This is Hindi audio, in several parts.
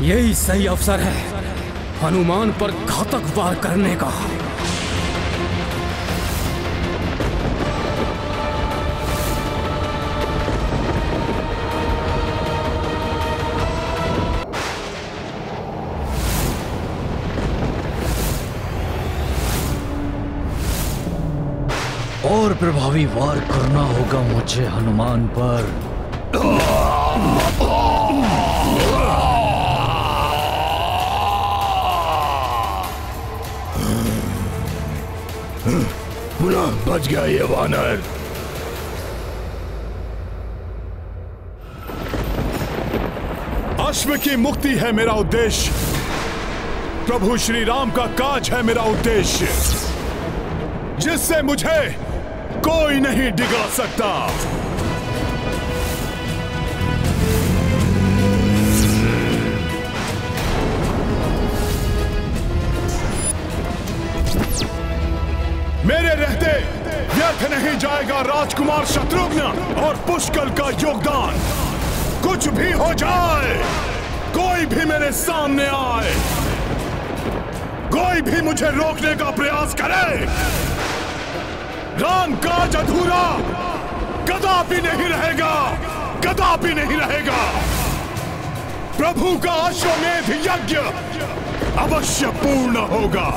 यही सही अवसर है हनुमान पर घातक वार करने का। और प्रभावी वार करना होगा मुझे हनुमान पर। पुनः बच गया ये वानर। अश्व की मुक्ति है मेरा उद्देश्य, प्रभु श्री राम का काज है मेरा उद्देश्य, जिससे मुझे कोई नहीं डिगा सकता। मेरे रहते व्यर्थ नहीं जाएगा राजकुमार शत्रुघ्न और पुष्कर का योगदान। कुछ भी हो जाए, कोई भी मेरे सामने आए, कोई भी मुझे रोकने का प्रयास करे, राम काज अधूरा कदापि नहीं रहेगा, कदापि नहीं रहेगा। प्रभु का अश्वमेध यज्ञ अवश्य पूर्ण होगा।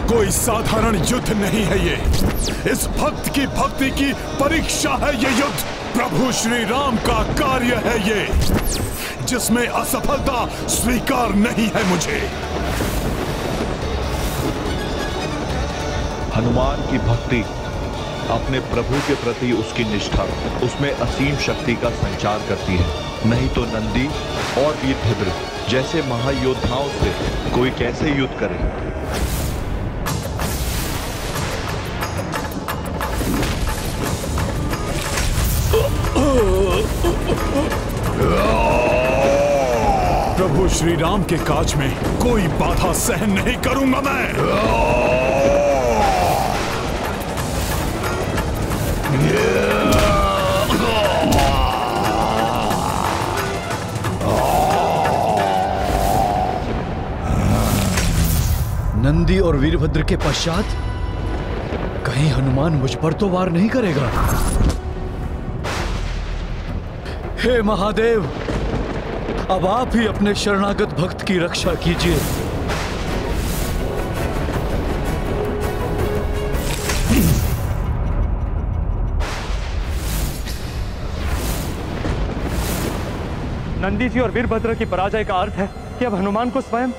कोई साधारण युद्ध नहीं है ये, इस भक्त की भक्ति की परीक्षा है ये युद्ध। प्रभु श्री राम का कार्य है ये, जिसमें असफलता स्वीकार नहीं है मुझे। हनुमान की भक्ति अपने प्रभु के प्रति उसकी निष्ठा उसमें असीम शक्ति का संचार करती है। नहीं तो नंदी और वीरभद्र जैसे महायोद्धाओं से कोई कैसे युद्ध करे। प्रभु श्री राम के काज में कोई बाधा सहन नहीं करूंगा मैं। नंदी और वीरभद्र के पश्चात कहीं हनुमान मुझ पर तो वार नहीं करेगा। हे महादेव, अब आप ही अपने शरणागत भक्त की रक्षा कीजिए। नंदी जी और वीरभद्र की पराजय का अर्थ है कि अब हनुमान को स्वयं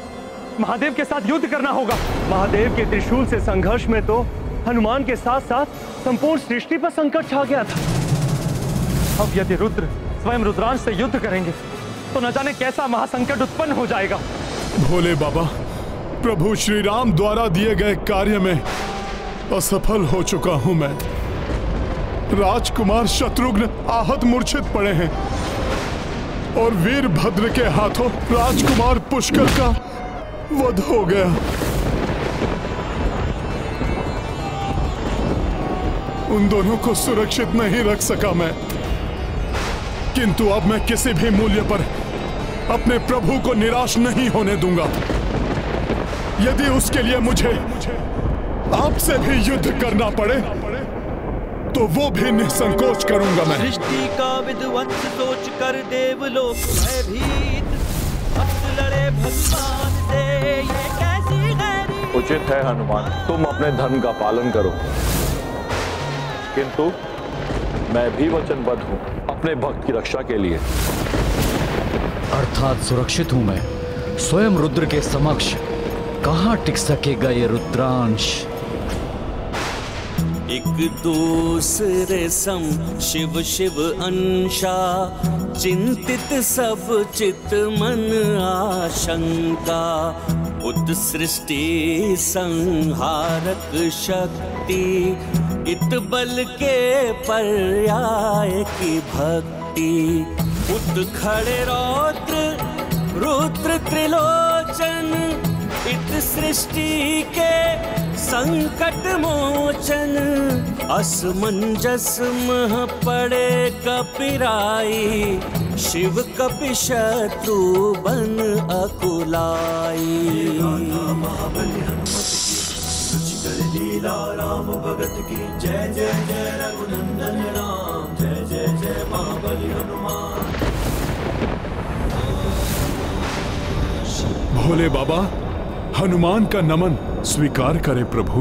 महादेव के साथ युद्ध करना होगा। महादेव के त्रिशूल से संघर्ष में तो हनुमान के साथ साथ संपूर्ण सृष्टि पर संकट छा गया था। अब यदि रुद्र स्वयं रुद्रांश से युद्ध करेंगे तो न जाने कैसा महासंकट उत्पन्न हो जाएगा। भोले बाबा, प्रभु श्री राम द्वारा दिए गए कार्य में असफल हो चुका हूं मैं। राजकुमार शत्रुघ्न आहत मूर्छित पड़े हैं और वीरभद्र के हाथों राजकुमार पुष्कर का वध हो गया। उन दोनों को सुरक्षित नहीं रख सका मैं, किंतु अब मैं किसी भी मूल्य पर अपने प्रभु को निराश नहीं होने दूंगा। यदि उसके लिए मुझे आपसे भी युद्ध करना पड़े तो वो भी निसंकोच करूंगा मैं। सृष्टि का विध्वंस सोच कर देवलोक भयभीत, भक्त लड़े भगवान से, ये कैसी गैरी। उचित है हनुमान, तुम अपने धर्म का पालन करो, किंतु मैं भी वचनबद्ध हूं अपने भक्त की रक्षा के लिए। अर्थात सुरक्षित हूं मैं, स्वयं रुद्र के समक्ष कहां टिक सकेगा ये रुद्रांश। एक दूसरे सम शिव शिव अंशा, चिंतित सब चित मन आशंका। उत सृष्टि संहारक शक्ति, इत बल के पर्याय की भक्ति। उत खड़े रौद्र रुद्र त्रिलोचन, इत सृष्टि के संकट मोचन। असमंजस मह पड़े कपिराई, शिव कपि शत्रु बन अकुलाई। लीला राम भगत की जय जय जय रघुनंदन राम, जय जय जय महाबली हनुमान। भोले बाबा, हनुमान का नमन स्वीकार करे प्रभु।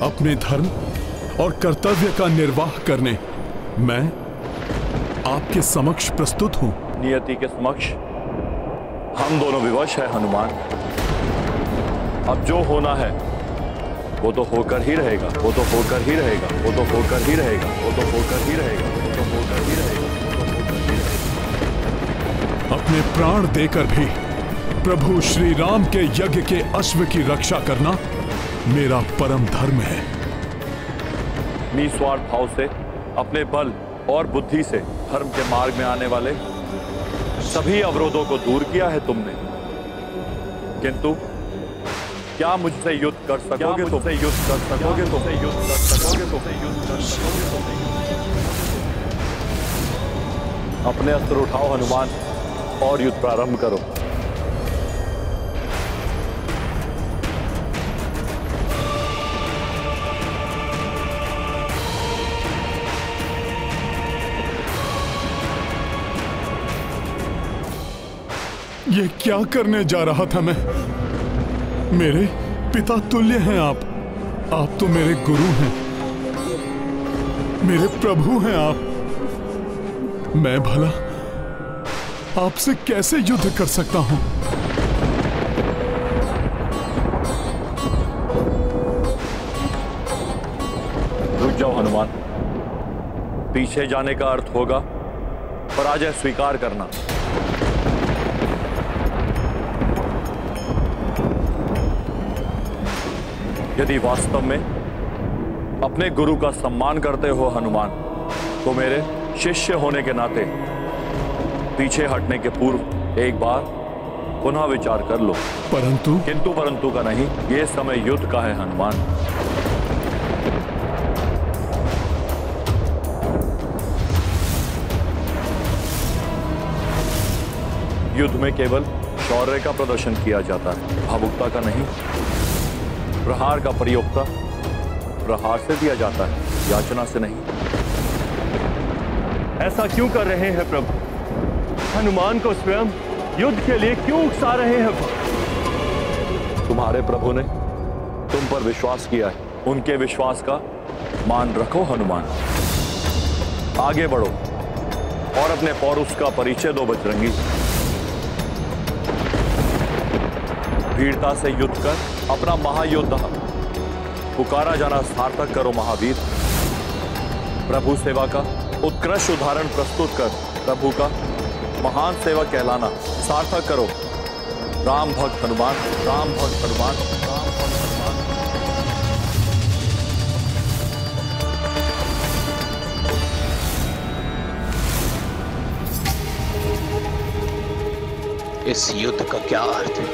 अपने धर्म और कर्तव्य का निर्वाह करने मैं आपके समक्ष प्रस्तुत हूं। नियति के समक्ष हम दोनों विवश हैं हनुमान। अब जो होना है वो तो होकर ही रहेगा, वो तो होकर ही रहेगा, वो तो होकर ही रहेगा, वो तो होकर ही रहेगा, वो तो होकर ही रहेगा। अपने प्राण देकर भी प्रभु श्री राम के यज्ञ के अश्व की रक्षा करना मेरा परम धर्म है। निस्वार्थ भाव से अपने बल और बुद्धि से धर्म के मार्ग में आने वाले सभी अवरोधों को दूर किया है तुमने, किंतु क्या मुझसे युद्ध कर सकोगे? तुमसे युद्ध कर सकोगे? तुमसे युद्ध कर सकोगे? तुमसे युद्ध कर सकोगे? अपने अस्त्र उठाओ हनुमान और युद्ध प्रारंभ करो। ये क्या करने जा रहा था मैं? मेरे पिता तुल्य हैं आप तो मेरे गुरु हैं, मेरे प्रभु हैं आप। मैं भला आपसे कैसे युद्ध कर सकता हूं? रुक जाओ हनुमान, पीछे जाने का अर्थ होगा पराजय स्वीकार करना। यदि वास्तव में अपने गुरु का सम्मान करते हो हनुमान, तो मेरे शिष्य होने के नाते पीछे हटने के पूर्व एक बार पुनः विचार कर लो। किंतु परंतु का नहीं, ये समय युद्ध का है हनुमान। युद्ध में केवल शौर्य का प्रदर्शन किया जाता है, भावुकता का नहीं। प्रहार का प्रयोक्ता प्रहार से दिया जाता है, याचना से नहीं। ऐसा क्यों कर रहे हैं प्रभु? हनुमान को स्वयं युद्ध के लिए क्यों उकसा रहे हैं? तुम्हारे प्रभु ने तुम पर विश्वास किया है, उनके विश्वास का मान रखो हनुमान। आगे बढ़ो और अपने पौरुष का परिचय दो बजरंगी। वीरता से युद्ध कर अपना महायोद्धा पुकारा जाना सार्थक करो महावीर। प्रभु सेवा का उत्कृष्ट उदाहरण प्रस्तुत कर प्रभु का महान सेवक कहलाना सार्थक करो। राम भक्त हनुमान, राम भक्त हनुमान, राम भक्त हनुमान। इस युद्ध का क्या अर्थ है?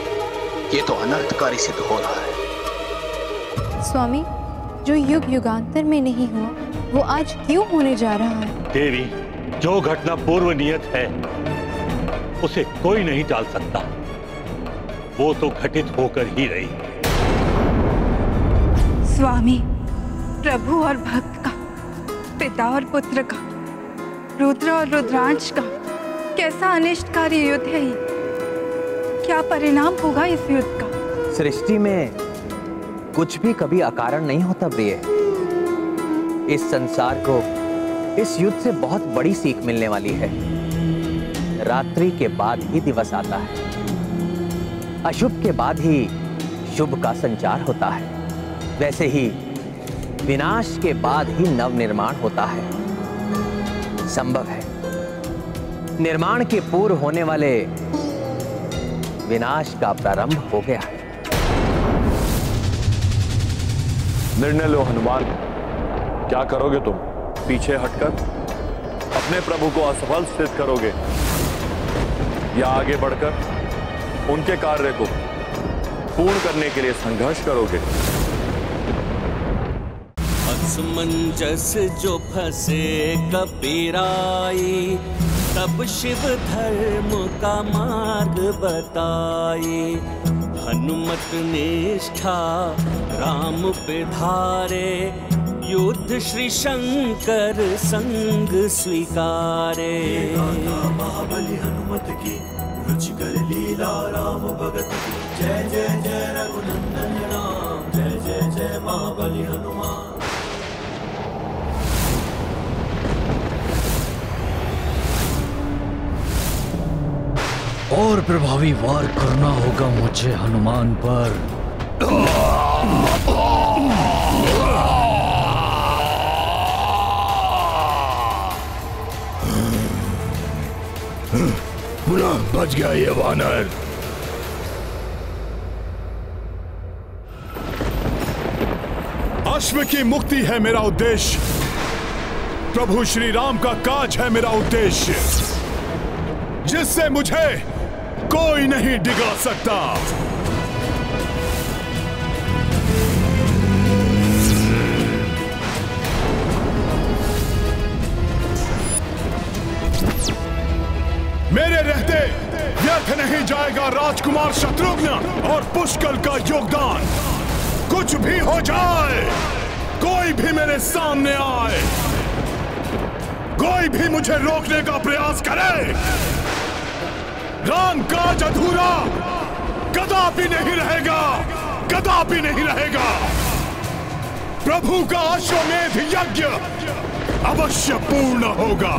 ये तो अनर्थकारी सिद्ध हो रहा है। स्वामी, जो युग युगांतर में नहीं हुआ वो आज क्यों होने जा रहा है? देवी, जो घटना पूर्व नियत है उसे कोई नहीं टाल सकता। वो तो घटित होकर ही रही। स्वामी, प्रभु और भक्त का, पिता और पुत्र का, रुद्र और रुद्रांश का कैसा अनिष्टकारी युद्ध है ये। क्या परिणाम होगा इस युद्ध का? सृष्टि में कुछ भी कभी अकारण नहीं होता प्रिय। इस संसार को इस युद्ध से बहुत बड़ी सीख मिलने वाली है। रात्रि के बाद ही दिवस आता है, अशुभ के बाद ही शुभ का संचार होता है। वैसे ही विनाश के बाद ही नव निर्माण होता है। संभव है निर्माण के पूर्व होने वाले विनाश का प्रारंभ हो गया है। निर्णय लो हनुमान, क्या करोगे तुम? पीछे हटकर अपने प्रभु को असफल सिद्ध करोगे या आगे बढ़कर उनके कार्य को पूर्ण करने के लिए संघर्ष करोगे? असमंजस जो फंसे कबीराई, तब शिव धर्म का मार्ग बताई। हनुमत निष्ठा राम पे धारे, युद्ध श्री शंकर संग स्वीकारे। महाबली हनुमत की रुचिकर लीला राम भगत की। जय जय जय रघुनंदन राम, जय जय जय महाबली हनुमान। और प्रभावी वार करना होगा मुझे हनुमान पर। पुनः बच गया ये वानर। अश्व की मुक्ति है मेरा उद्देश्य, प्रभु श्री राम का काज है मेरा उद्देश्य, जिससे मुझे कोई नहीं डिगा सकता। मेरे रहते व्यर्थ नहीं जाएगा राजकुमार शत्रुघ्न और पुष्कल का योगदान। कुछ भी हो जाए, कोई भी मेरे सामने आए, कोई भी मुझे रोकने का प्रयास करे, राम काज अधूरा कदापि नहीं रहेगा, कदापि नहीं रहेगा। प्रभु का अश्वमेध यज्ञ अवश्य पूर्ण होगा।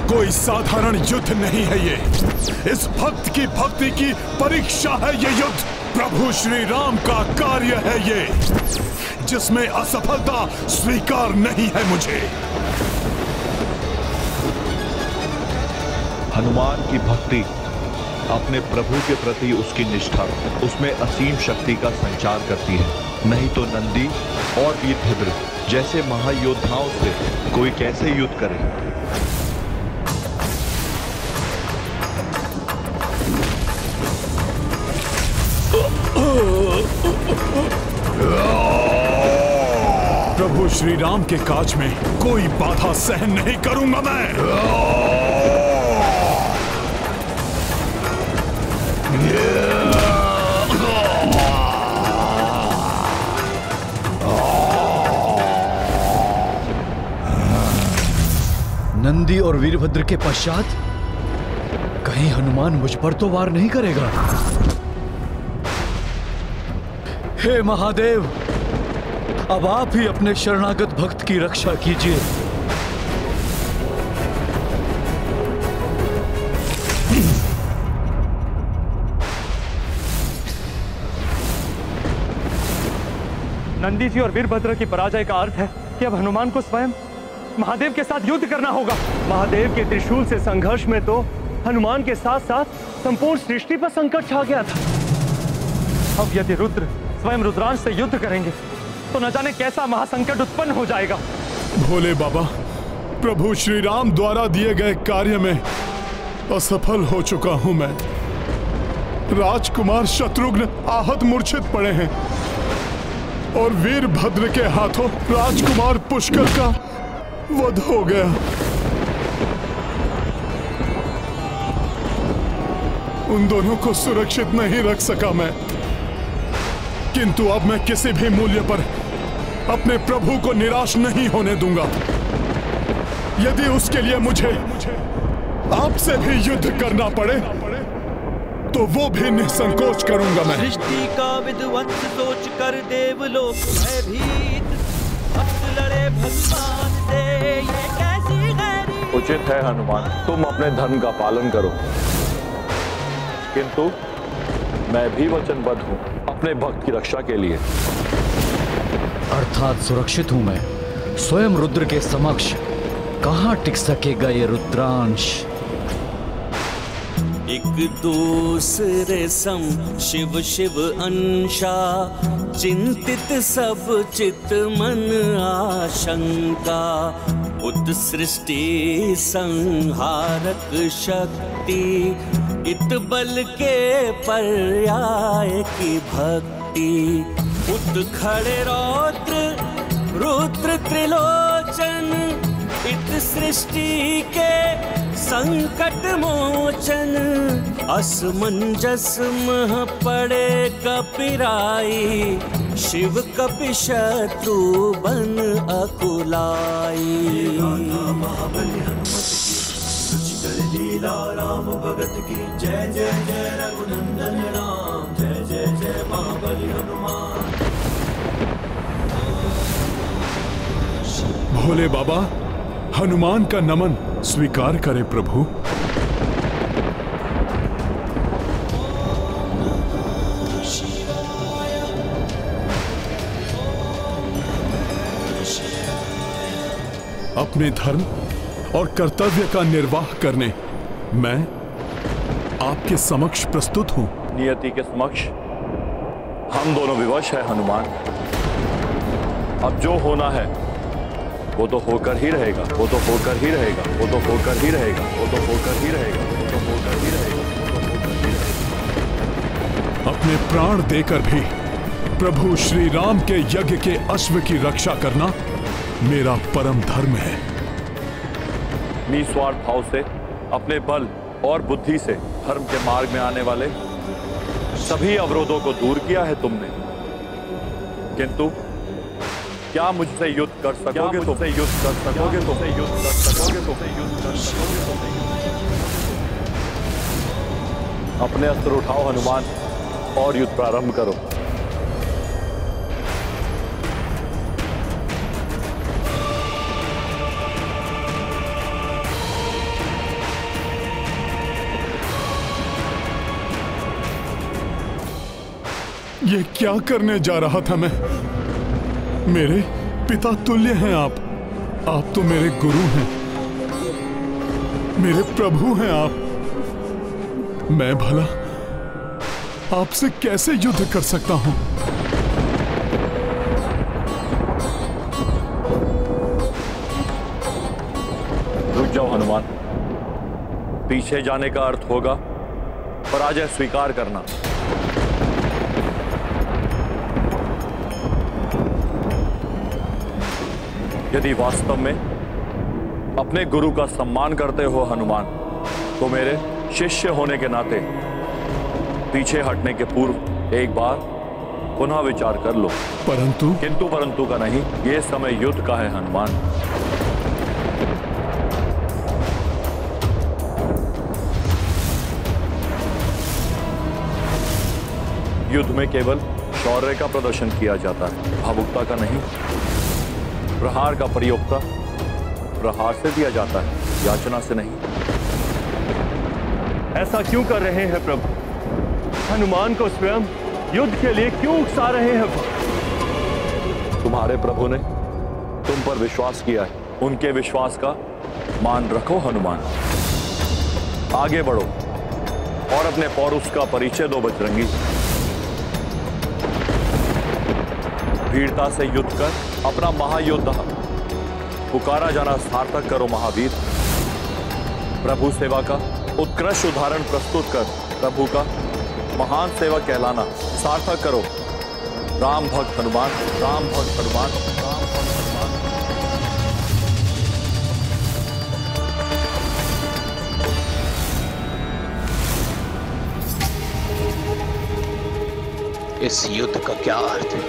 कोई साधारण युद्ध नहीं है ये, इस भक्त की भक्ति की परीक्षा है ये युद्ध। प्रभु श्री राम का कार्य है ये, जिसमें असफलता स्वीकार नहीं है मुझे। हनुमान की भक्ति अपने प्रभु के प्रति उसकी निष्ठा उसमें असीम शक्ति का संचार करती है। नहीं तो नंदी और वीरभद्र जैसे महायोद्धाओं से कोई कैसे युद्ध करे। प्रभु श्री राम के काज में कोई बाधा सहन नहीं करूंगा मैं। नंदी और वीरभद्र के पश्चात कहीं हनुमान मुझ पर तो वार नहीं करेगा। हे महादेव, अब आप ही अपने शरणागत भक्त की रक्षा कीजिए। नंदी जी और वीरभद्र की पराजय का अर्थ है कि अब हनुमान को स्वयं महादेव के साथ युद्ध करना होगा। महादेव के त्रिशूल से संघर्ष में तो हनुमान के साथ साथ संपूर्ण सृष्टि पर संकट छा गया था। अब यदि रुद्र स्वयं रुद्रांश से युद्ध करेंगे तो न जाने कैसा महासंकट उत्पन्न हो जाएगा। भोले बाबा, प्रभु श्री राम द्वारा दिए गए कार्य में असफल हो चुका हूं मैं। राजकुमार शत्रुघ्न आहत मूर्छित पड़े हैं और वीरभद्र के हाथों राजकुमार पुष्कर का वध हो गया। उन दोनों को सुरक्षित नहीं रख सका मैं, किंतु अब मैं किसी भी मूल्य पर अपने प्रभु को निराश नहीं होने दूंगा। यदि उसके लिए मुझे आपसे भी युद्ध करना पड़े तो वो भी निसंकोच करूंगा मैं। सृष्टि का विध्वंस सोच कर देवलोक भयभीत, भक्त लड़े भगवान से, ये कैसी गैरी। उचित है हनुमान, तुम अपने धर्म का पालन करो, किंतु मैं भी वचनबद्ध हूँ अपने भक्त की रक्षा के लिए। अर्थात सुरक्षित हूं मैं। स्वयं रुद्र के समक्ष कहां टिक सकेगा ये रुद्रांश। एक दूसरे सम शिव शिव अंशा, चिंतित सब चित मन आशंका। उत सृष्टि संहारक शक्ति, इत बल के पर्याय की भक्ति। उत खड़े रौद्र रुद्र त्रिलोचन, इत सृष्टि के संकट मोचन। असमंजस मह पड़े कपिराई, शिव कपि शत्रु बन अकुलाई। महाबली हनुमत की रुचिकर लीला राम भगत की। जय जय जय रघुनंदन राम, जय जय जय महाबली हनुमान। भोले बाबा, हनुमान का नमन स्वीकार करे प्रभु। अपने धर्म और कर्तव्य का निर्वाह करने मैं आपके समक्ष प्रस्तुत हूं। नियति के समक्ष हम दोनों विवश है हनुमान। अब जो होना है वो तो होकर ही रहेगा, वो तो होकर ही रहेगा, वो तो होकर ही रहेगा, वो तो होकर ही रहेगा, वो तो होकर ही रहेगा, वो तो होकर ही रहेगा। अपने प्राण देकर भी प्रभु श्री राम के यज्ञ के अश्व की रक्षा करना मेरा परम धर्म है। निस्वार्थ भाव से अपने बल और बुद्धि से धर्म के मार्ग में आने वाले सभी अवरोधों को दूर किया है तुमने, किंतु क्या मुझसे युद्ध कर सकोगे? तुमसे युद्ध कर सकोगे? तुमसे युद्ध कर सकोगे? तुमसे युद्ध कर सकोगे? अपने अस्त्र उठाओ हनुमान और युद्ध प्रारंभ करो। ये क्या करने जा रहा था मैं? मेरे पिता तुल्य हैं आप तो मेरे गुरु हैं, मेरे प्रभु हैं आप। मैं भला आपसे कैसे युद्ध कर सकता हूं? पीछे जाने का अर्थ होगा पराजय स्वीकार करना। यदि वास्तव में अपने गुरु का सम्मान करते हो हनुमान, तो मेरे शिष्य होने के नाते पीछे हटने के पूर्व एक बार पुनः विचार कर लो। किंतु परंतु का नहीं, यह समय युद्ध का है हनुमान। युद्ध में केवल शौर्य का प्रदर्शन किया जाता है, भावुकता का नहीं। प्रहार का प्रयोक्ता प्रहार से दिया जाता है, याचना से नहीं। ऐसा क्यों कर रहे हैं प्रभु? हनुमान को स्वयं युद्ध के लिए क्यों उकसा रहे हैं? तुम्हारे प्रभु ने तुम पर विश्वास किया है, उनके विश्वास का मान रखो हनुमान। आगे बढ़ो और अपने पौरुष का परिचय दो बजरंगी। वीरता से युद्ध कर अपना महायोद्धा पुकारा जाना सार्थक करो महावीर। प्रभु सेवा का उत्कृष्ट उदाहरण प्रस्तुत कर प्रभु का महान सेवक कहलाना सार्थक करो। राम भक्त हनुमान, राम भक्त हनुमान, राम भक्त हनुमान। इस युद्ध का क्या अर्थ है?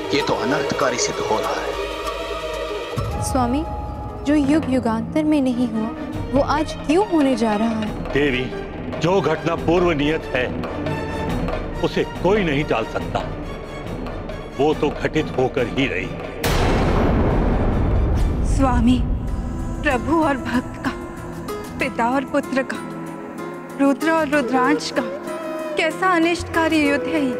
ये तो अनर्थकारी सिद्ध हो रहा है। स्वामी, जो युग युगांतर में नहीं हुआ वो आज क्यों होने जा रहा है? देवी, जो घटना पूर्व नियत है उसे कोई नहीं टाल सकता। वो तो घटित होकर ही रही। स्वामी, प्रभु और भक्त का, पिता और पुत्र का, रुद्र और रुद्रांश का कैसा अनिष्टकारी युद्ध है ये?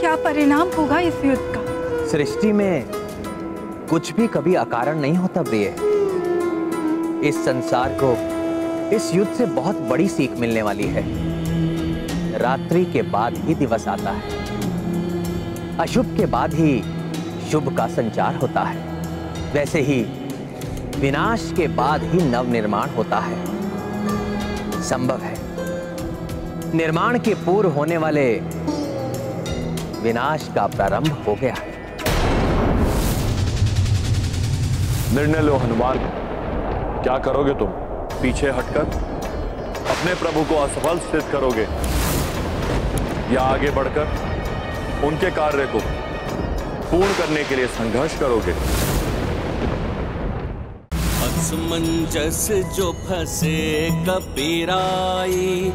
क्या परिणाम होगा इस युद्ध का? सृष्टि में कुछ भी कभी अकारण नहीं होता प्रिय। इस संसार को इस युद्ध से बहुत बड़ी सीख मिलने वाली है। रात्रि के बाद ही दिवस आता है, अशुभ के बाद ही शुभ का संचार होता है। वैसे ही विनाश के बाद ही नव निर्माण होता है। संभव है निर्माण के पूर्व होने वाले विनाश का प्रारंभ हो गया है। निर्णय लो हनुमान, क्या करोगे तुम? पीछे हटकर अपने प्रभु को असफल सिद्ध करोगे या आगे बढ़कर उनके कार्य को पूर्ण करने के लिए संघर्ष करोगे? असमंजस जो फंसे कबीराई,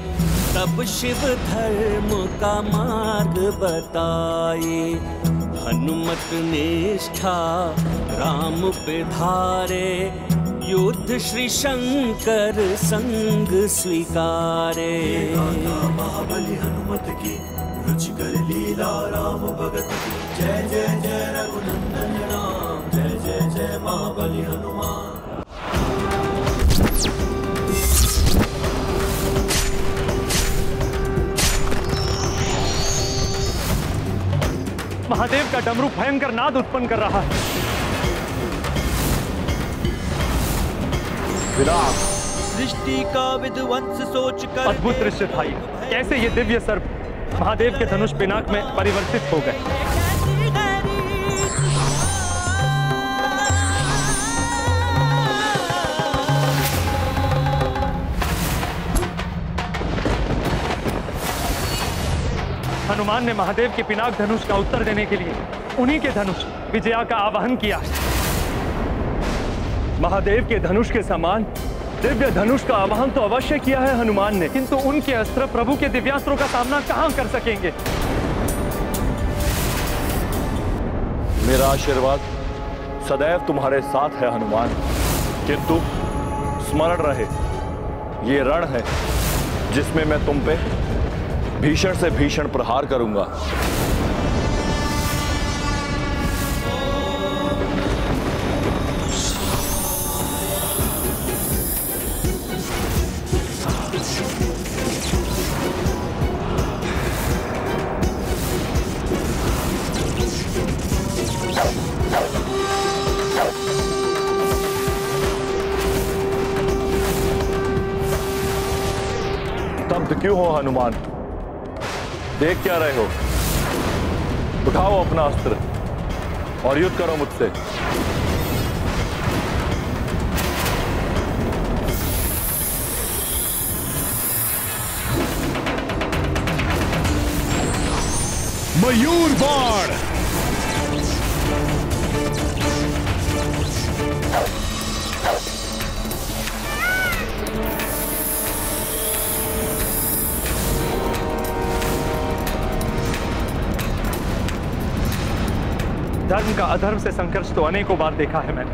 तब शिव धर्म का मार्ग बताए। हनुमत निष्ठा राम पे धारे, युद्ध श्री शंकर संग स्वीकारे। महाबली हनुमत की रुचिकर लीला राम भगत की। जय जय जय रघुनंदन राम, जय जय जय महाबली हनुमान। महादेव का डमरू भयंकर नाद उत्पन्न कर रहा है। सृष्टि का विध्वंस सोच कर अद्भुत दृश्य था ये। कैसे ये दिव्य सर्प महादेव के धनुष पिनाक में परिवर्तित हो गए। हनुमान ने महादेव के पिनाक धनुष का उत्तर देने के लिए उन्हीं के धनुष विजया का आवाहन किया है। महादेव के धनुष के समान दिव्य धनुष का आवाहन तो अवश्य किया है हनुमान ने, किंतु उनके अस्त्र प्रभु के दिव्यास्त्रों का सामना कहां कर सकेंगे? मेरा आशीर्वाद सदैव तुम्हारे साथ है हनुमान, किंतु स्मरण रहे ये रण है जिसमें मैं तुम पे भीषण से भीषण प्रहार करूंगा। स्तब्ध क्यों हो हनुमान? देख क्या रहे हो? उठाओ अपना अस्त्र और युद्ध करो मुझसे। मयूर बाण। धर्म का अधर्म से संघर्ष तो अनेकों बार देखा है मैंने,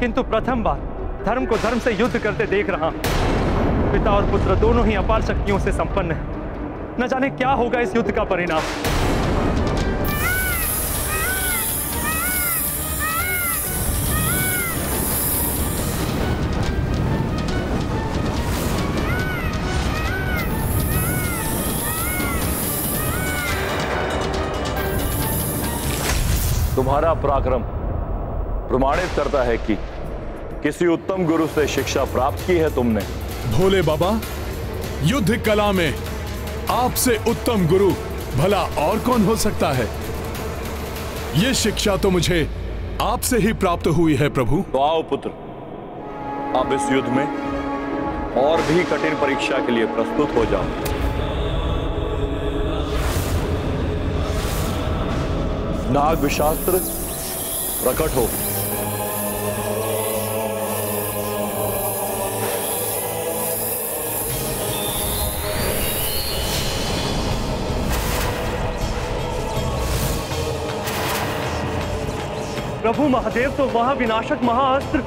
किंतु प्रथम बार धर्म को धर्म से युद्ध करते देख रहा हूं। पिता और पुत्र दोनों ही अपार शक्तियों से संपन्न हैं। न जाने क्या होगा इस युद्ध का परिणाम। तुम्हारा पराक्रम प्रमाणित करता है कि किसी उत्तम गुरु से शिक्षा प्राप्त की है तुमने। भोले बाबा, युद्ध कला में आपसे उत्तम गुरु भला और कौन हो सकता है? यह शिक्षा तो मुझे आपसे ही प्राप्त हुई है प्रभु। तो आओ पुत्र, अब इस युद्ध में और भी कठिन परीक्षा के लिए प्रस्तुत हो जाओ। नाग विशास्त्र प्रकट हो। प्रभु महादेव तो महाविनाशक महाअस्त्र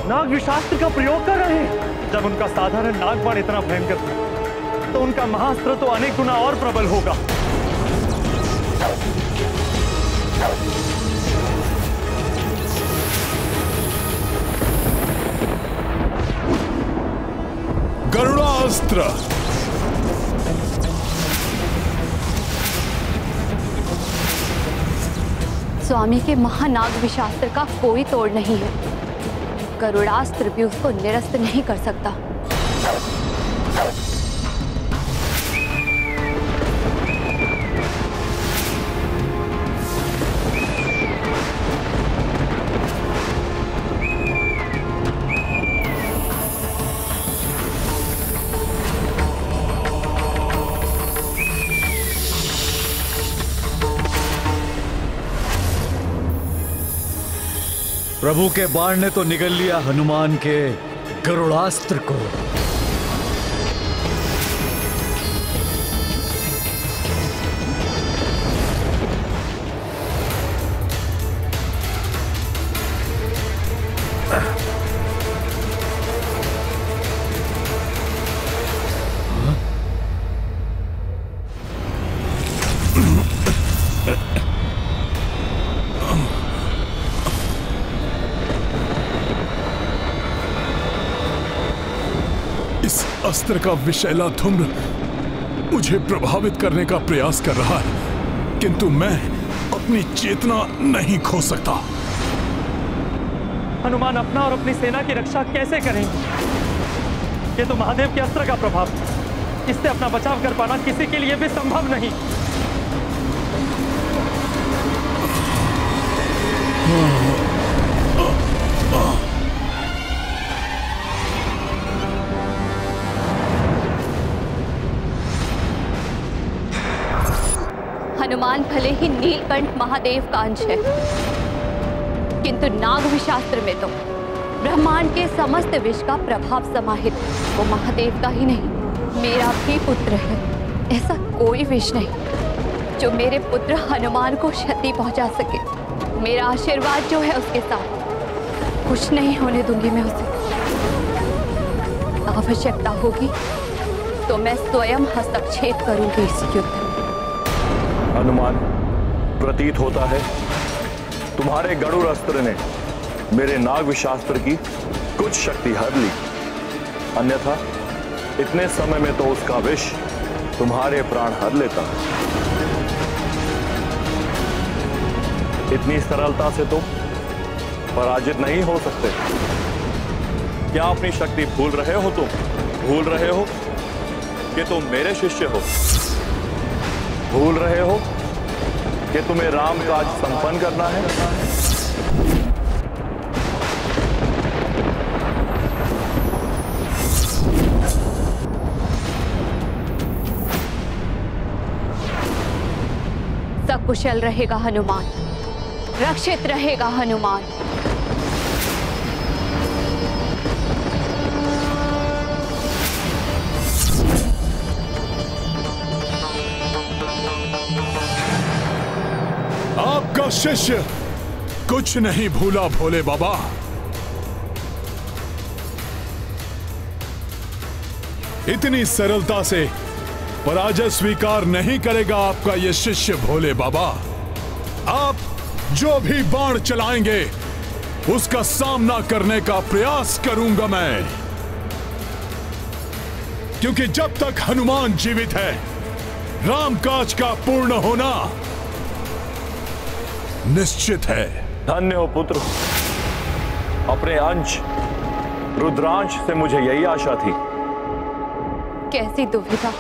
नाग विशास्त्र का प्रयोग कर रहे हैं। जब उनका साधारण नागबाण इतना भयंकर था, तो उनका महाअस्त्र तो अनेक गुना और प्रबल होगा। गरुड़ास्त्र। स्वामी के महानाग विशास्त्र का कोई तोड़ नहीं है। गरुड़ास्त्र भी उसको निरस्त नहीं कर सकता। प्रभु के बाण ने तो निगल लिया हनुमान के गरुड़ास्त्र को। अस्त्र का विषैला धूम्र मुझे प्रभावित करने का प्रयास कर रहा है, किंतु मैं अपनी चेतना नहीं खो सकता। हनुमान अपना और अपनी सेना की रक्षा कैसे करेंगे? ये तो महादेव के अस्त्र का प्रभाव, इससे अपना बचाव कर पाना किसी के लिए भी संभव नहीं। हनुमान भले ही नीलकंठ महादेव का अंश है, किंतु नाग विशास्त्र में तो ब्रह्मांड के समस्त विष का प्रभाव समाहित वो महादेव का ही नहीं, मेरा भी पुत्र है। ऐसा कोई विष नहीं जो मेरे पुत्र हनुमान को क्षति पहुंचा सके। मेरा आशीर्वाद जो है उसके साथ, कुछ नहीं होने दूंगी मैं उसे। आवश्यकता होगी तो मैं स्वयं हस्तक्षेप करूंगी इस युद्ध में। हनुमान, प्रतीत होता है तुम्हारे गरुड़ अस्त्र ने मेरे नाग विशास्त्र की कुछ शक्ति हर ली, अन्यथा इतने समय में तो उसका विष तुम्हारे प्राण हर लेता। इतनी सरलता से तुम पराजित नहीं हो सकते। क्या अपनी शक्ति भूल रहे हो? तुम भूल रहे हो कि तुम मेरे शिष्य हो? भूल रहे हो कि तुम्हें राम काज संपन्न करना है? सकुशल रहेगा हनुमान, रक्षित रहेगा हनुमान। आपका शिष्य कुछ नहीं भूला भोले बाबा। इतनी सरलता से पराजय स्वीकार नहीं करेगा आपका यह शिष्य भोले बाबा। आप जो भी बाण चलाएंगे उसका सामना करने का प्रयास करूंगा मैं, क्योंकि जब तक हनुमान जीवित है रामकाज का पूर्ण होना निश्चित है। धन्य हो पुत्र, अपने अंश रुद्रांश से मुझे यही आशा थी। कैसी दुविधा,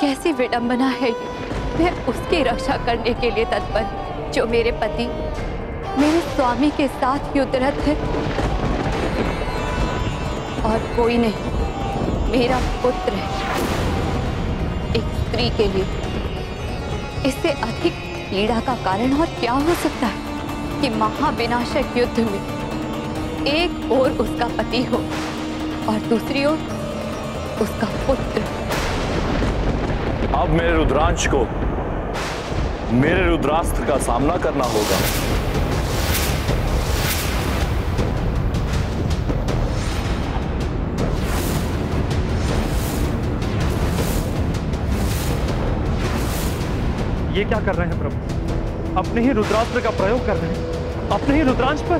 कैसी विडंबना है ये। मैं उसकी रक्षा करने के लिए तत्पर जो मेरे पति, मेरे स्वामी के साथ युद्धरत है, और कोई नहीं, मेरा पुत्र है। एक स्त्री के लिए इससे अधिक पीड़ा का कारण और क्या हो सकता है कि महाविनाशक युद्ध में एक ओर उसका पति हो और दूसरी ओर उसका पुत्र। अब मेरे रुद्रांश को मेरे रुद्रास्त्र का सामना करना होगा। ये क्या कर रहे हैं प्रभु? अपने ही रुद्रास्त्र का प्रयोग कर रहे हैं, अपने ही रुद्रांश पर।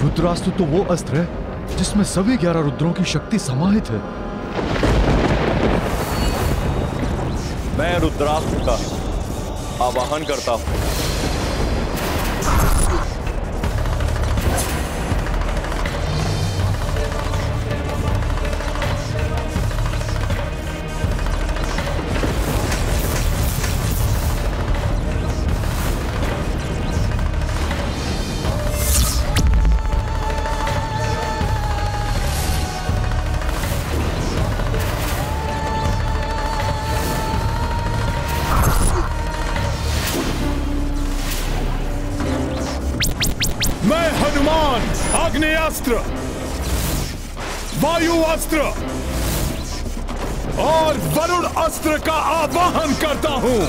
रुद्रास्त्र तो वो अस्त्र है जिसमें सभी 11 रुद्रों की शक्ति समाहित है। मैं रुद्रास्त्र का आवाहन करता हूं। अग्नि अस्त्र, वायु अस्त्र और वरुण अस्त्र का आवाहन करता हूं।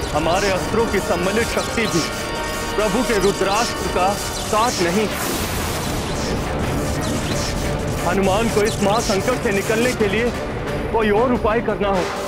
हमारे अस्त्रों की सम्मिलित शक्ति भी प्रभु के रुद्रास्त्र का साथ नहीं। हनुमान को इस महासंकट से निकलने के लिए कोई और उपाय करना होगा।